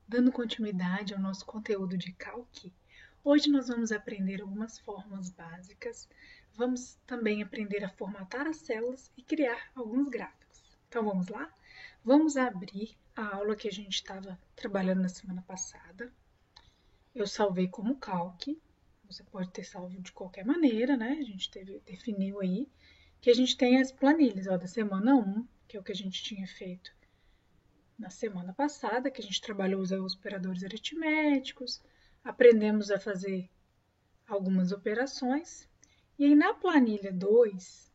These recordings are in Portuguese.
Dando continuidade ao nosso conteúdo de Calc, hoje nós vamos aprender algumas fórmulas básicas, vamos também aprender a formatar as células e criar alguns gráficos. Então vamos lá? Vamos abrir a aula que a gente estava trabalhando na semana passada. Eu salvei como Calc, você pode ter salvo de qualquer maneira, né? A gente definiu aí que a gente tem as planilhas da semana 1, que é o que a gente tinha feito na semana passada, que a gente trabalhou os operadores aritméticos, aprendemos a fazer algumas operações. E aí na planilha 2,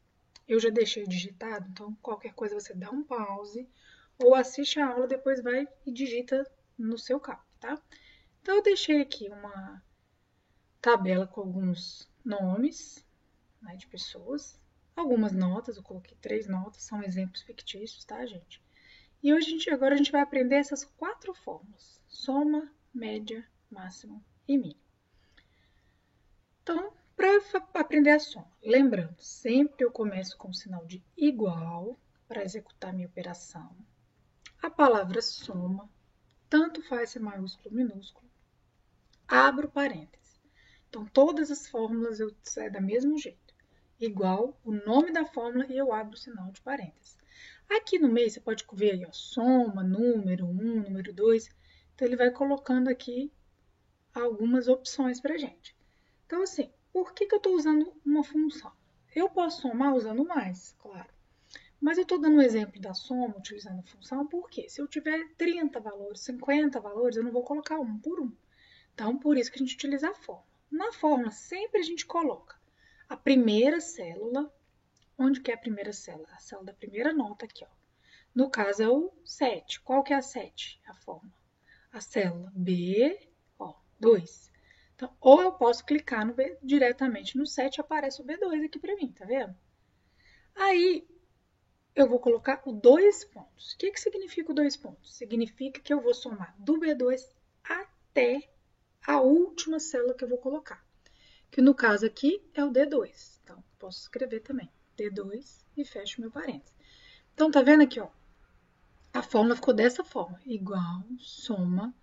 eu já deixei digitado, então qualquer coisa você dá um pause ou assiste a aula, depois vai e digita no seu cálculo, tá? Então eu deixei aqui uma tabela com alguns nomes, né, de pessoas, algumas notas, eu coloquei 3 notas, são exemplos fictícios, tá, gente? E hoje agora a gente vai aprender essas 4 fórmulas: soma, média, máximo e mínimo. Então, para aprender a soma, lembrando, sempre eu começo com o sinal de igual para executar minha operação. A palavra soma, tanto faz ser maiúsculo ou minúsculo, abro parênteses. Então, todas as fórmulas eu saio do mesmo jeito. Igual o nome da fórmula e eu abro o sinal de parênteses. Aqui no meio você pode ver aí, ó, soma, número 1, número 2. Então, ele vai colocando aqui algumas opções para gente. Então, assim, por que eu estou usando uma função? Eu posso somar usando mais, claro. Mas eu estou dando um exemplo da soma utilizando a função, porque se eu tiver 30 valores, 50 valores, eu não vou colocar um por um. Então, por isso que a gente utiliza a fórmula. Na fórmula, sempre a gente coloca a primeira célula. Onde que é a primeira célula? A célula da primeira nota aqui, ó. No caso é o 7. Qual que é a 7? A fórmula. A célula B, ó, 2. Então, ou eu posso clicar no B, diretamente no 7, aparece o B2 aqui para mim, tá vendo? Aí, eu vou colocar o 2 pontos. O que significa o 2 pontos? Significa que eu vou somar do B2 até a última célula que eu vou colocar. Que no caso aqui é o D2. Então, posso escrever também D2 e fecho meu parênteses. Então, tá vendo aqui, ó? A fórmula ficou dessa forma. Igual, soma,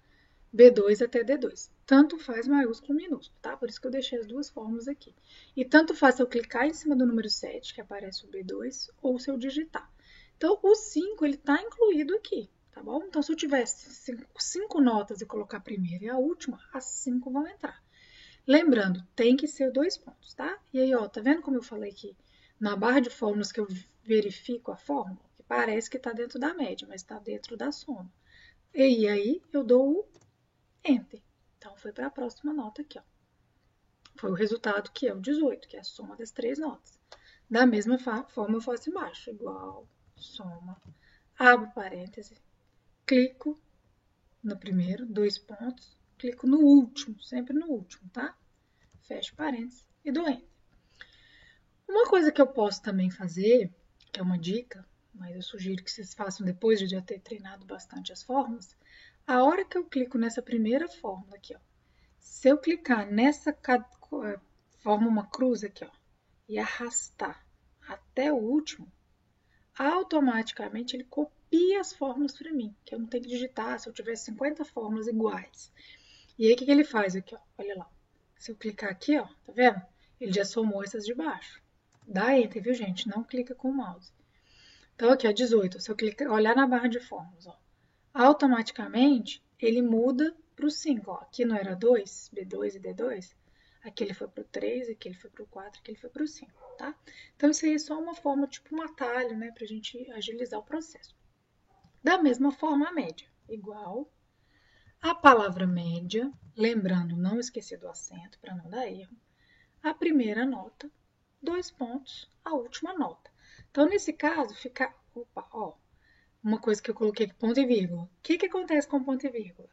B2 até D2. Tanto faz maiúsculo ou minúsculo, tá? Por isso que eu deixei as duas fórmulas aqui. E tanto faz se eu clicar em cima do número 7, que aparece o B2, ou se eu digitar. Então, o 5, ele tá incluído aqui, tá bom? Então, se eu tivesse 5 notas e colocar a primeira e a última, as 5 vão entrar. Lembrando, tem que ser 2 pontos, tá? E aí, ó, tá vendo como eu falei que na barra de fórmulas que eu verifico a fórmula, que parece que está dentro da média, mas está dentro da soma. E aí, eu dou o Enter. Então, foi para a próxima nota aqui, ó. Foi o resultado que é o 18, que é a soma das 3 notas. Da mesma forma, eu faço embaixo, igual, soma, abro parêntese, clico no primeiro, 2 pontos, clico no último, sempre no último, tá? Fecho parênteses e dou Enter. Uma coisa que eu posso também fazer, que é uma dica, mas eu sugiro que vocês façam depois de já ter treinado bastante as fórmulas, a hora que eu clico nessa primeira fórmula aqui, ó, se eu clicar nessa, forma uma cruz aqui, ó, e arrastar até o último, automaticamente ele copia as fórmulas para mim, que eu não tenho que digitar se eu tiver 50 fórmulas iguais. E aí, o que ele faz aqui, ó? Olha lá. Se eu clicar aqui, ó, tá vendo? Ele já somou essas de baixo. Dá Enter, viu, gente? Não clica com o mouse. Então, aqui, ó, 18. Se eu clicar, olhar na barra de fórmulas, ó, automaticamente ele muda para o 5. Ó. Aqui não era 2, B2 e D2? Aqui ele foi para o 3, aqui ele foi para o 4, aqui ele foi para o 5, tá? Então, isso aí é só uma forma, tipo um atalho, né, para a gente agilizar o processo. Da mesma forma, a média. Igual a palavra média, lembrando, não esquecer do acento para não dar erro. A primeira nota, 2 pontos, a última nota. Então, nesse caso, fica, opa, ó, uma coisa que eu coloquei aqui, ponto e vírgula. O que acontece com ponto e vírgula?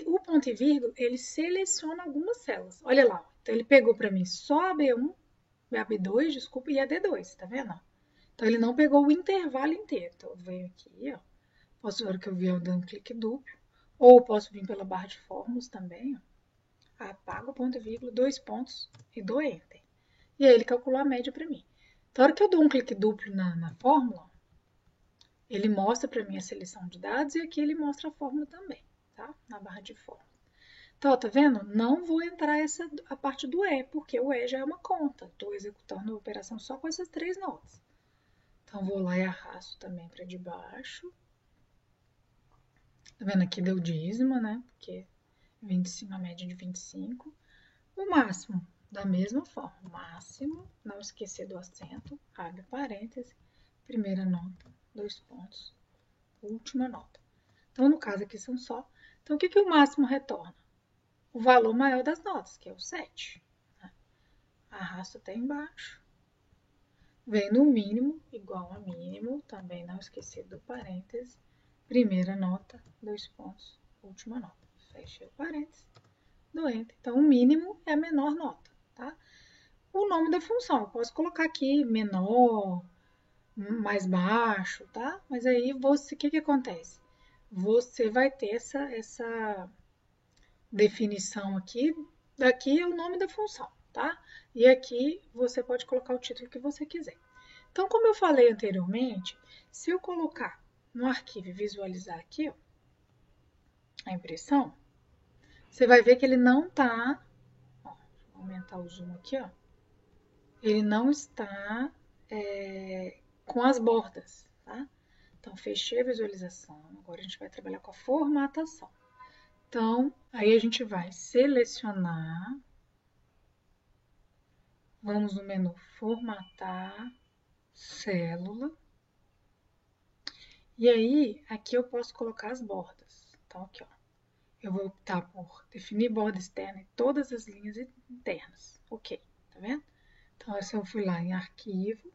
O ponto e vírgula, ele seleciona algumas células. Olha lá, então ele pegou para mim só a B1, a B2, desculpa, e a D2, tá vendo? Então, ele não pegou o intervalo inteiro. Então, eu venho aqui, ó, posso ver que eu vi dando clique duplo, ou posso vir pela barra de fórmulas também, ó. Apago o ponto e vírgula, 2 pontos e dou Enter. E aí ele calculou a média para mim. Então, na hora que eu dou um clique duplo na fórmula, ele mostra para mim a seleção de dados e aqui ele mostra a fórmula também. tá? Na barra de forma. Então, tá vendo? Não vou entrar a parte do E, porque o E já é uma conta. Estou executando a operação só com essas 3 notas. Então, vou lá e arrasto também para de baixo. Tá vendo? Aqui deu dízima, né? Porque 25, a média de 25. O máximo, da mesma forma. O máximo, não esquecer do acento, abre parêntese, primeira nota, 2 pontos, última nota. Então, no caso aqui são só. Então, o que o máximo retorna? O valor maior das notas, que é o 7. Arrasto até embaixo. Vem no mínimo, igual a mínimo, também não esquecer do parêntese. Primeira nota, 2 pontos, última nota. Fecha o parêntese, do Enter. Então, o mínimo é a menor nota, tá? O nome da função, eu posso colocar aqui menor, mais baixo, tá? Mas aí, o que acontece? Você vai ter essa definição aqui, daqui é o nome da função, tá? E aqui você pode colocar o título que você quiser. Então, como eu falei anteriormente, se eu colocar no arquivo e visualizar aqui, ó, a impressão, você vai ver que ele não está, vou aumentar o zoom aqui, ó, ele não está com as bordas, tá? Então, fechei a visualização, agora a gente vai trabalhar com a formatação. Então, aí a gente vai selecionar, vamos no menu formatar, célula, e aí aqui eu posso colocar as bordas. Então, aqui, ó, eu vou optar por definir borda externa em todas as linhas internas. Ok, tá vendo? Então, se eu fui lá em arquivo,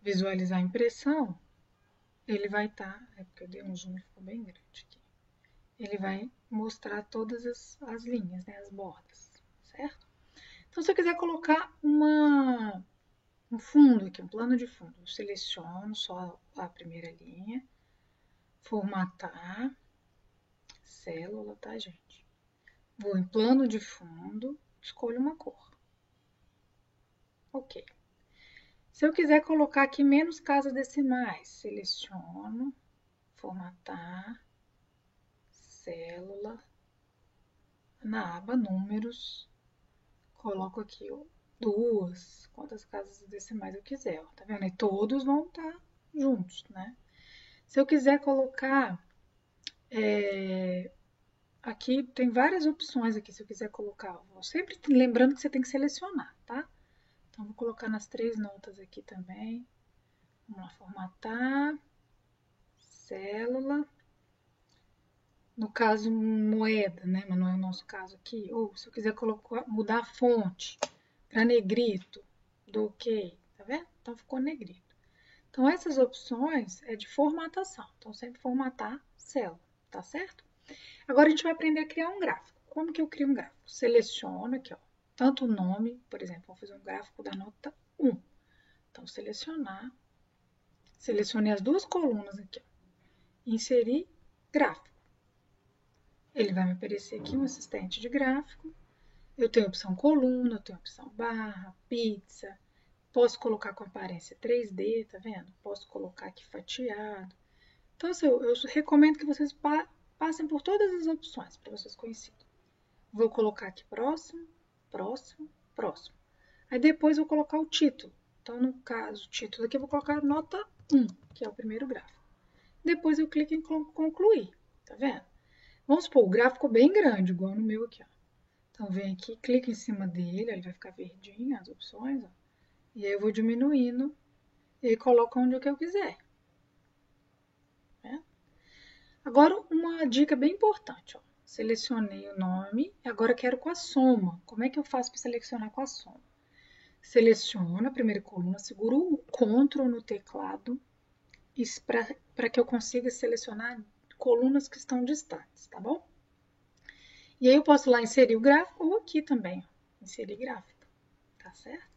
visualizar a impressão, ele vai estar, é porque eu dei um zoom e ficou bem grande aqui. Ele vai mostrar todas as linhas, né, as bordas, certo? Então, se eu quiser colocar um fundo aqui, um plano de fundo, eu seleciono só a primeira linha, formatar, célula, tá, gente? Vou em plano de fundo, escolho uma cor. Ok. Se eu quiser colocar aqui menos casas decimais, seleciono, formatar, célula, na aba números, coloco aqui ó, 2, quantas casas decimais eu quiser, ó, tá vendo? E todos vão estar juntos, né? Se eu quiser colocar, aqui tem várias opções aqui, se eu quiser colocar, ó, sempre lembrando que você tem que selecionar, tá? Então, vou colocar nas 3 notas aqui também. Vamos lá, formatar, célula. No caso, moeda, né? Mas não é o nosso caso aqui. Ou se eu quiser colocar, mudar a fonte para negrito, do OK, tá vendo? Então, ficou negrito. Então, essas opções é de formatação. Então, sempre formatar célula, tá certo? Agora, a gente vai aprender a criar um gráfico. Como que eu crio um gráfico? Seleciono aqui, ó, tanto o nome, por exemplo, vou fazer um gráfico da nota 1. Então, selecionei as 2 colunas aqui, ó, inserir gráfico. Ele vai me aparecer aqui um assistente de gráfico. Eu tenho a opção coluna, eu tenho a opção barra, pizza. Posso colocar com aparência 3D, tá vendo? Posso colocar aqui fatiado. Então, assim, eu recomendo que vocês passem por todas as opções para vocês conhecerem. Vou colocar aqui próximo, próximo, próximo. Aí depois vou colocar o título. Então, no caso, o título aqui eu vou colocar nota 1, que é o primeiro gráfico. Depois eu clico em concluir, tá vendo? Vamos supor, o gráfico bem grande, igual no meu aqui, ó. Então, vem aqui, clica em cima dele, ele vai ficar verdinho, as opções, ó. E aí eu vou diminuindo e coloco onde eu quiser. Né? Agora, uma dica bem importante, ó. Selecionei o nome, agora quero com a soma. Como é que eu faço para selecionar com a soma? Seleciono a primeira coluna, seguro o CTRL no teclado para que eu consiga selecionar colunas que estão distantes, tá bom? E aí eu posso lá inserir o gráfico ou aqui também, ó, inserir gráfico, tá certo?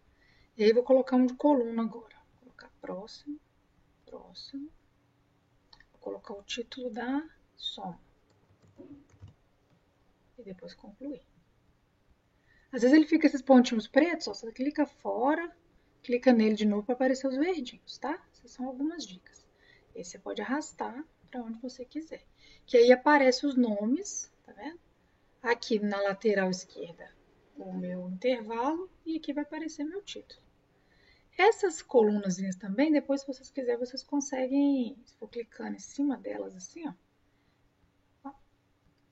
E aí vou colocar um de coluna agora. Vou colocar próximo, próximo. Vou colocar o título da soma. E depois concluir. Às vezes ele fica esses pontinhos pretos, ó, você clica fora, clica nele de novo para aparecer os verdinhos, tá? Essas são algumas dicas. E aí você pode arrastar para onde você quiser. Que aí aparece os nomes, tá vendo? Aqui na lateral esquerda, o meu intervalo e aqui vai aparecer meu título. Essas colunazinhas também, depois, se vocês quiserem, vocês conseguem, se for clicando em cima delas assim, ó,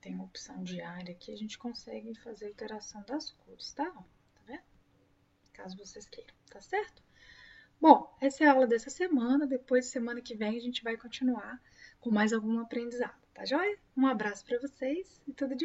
tem uma opção de área aqui, a gente consegue fazer alteração das cores, tá? Tá vendo? Caso vocês queiram, tá certo? Bom, essa é a aula dessa semana. Depois, semana que vem, a gente vai continuar com mais algum aprendizado, tá joia? Um abraço para vocês e tudo de bom.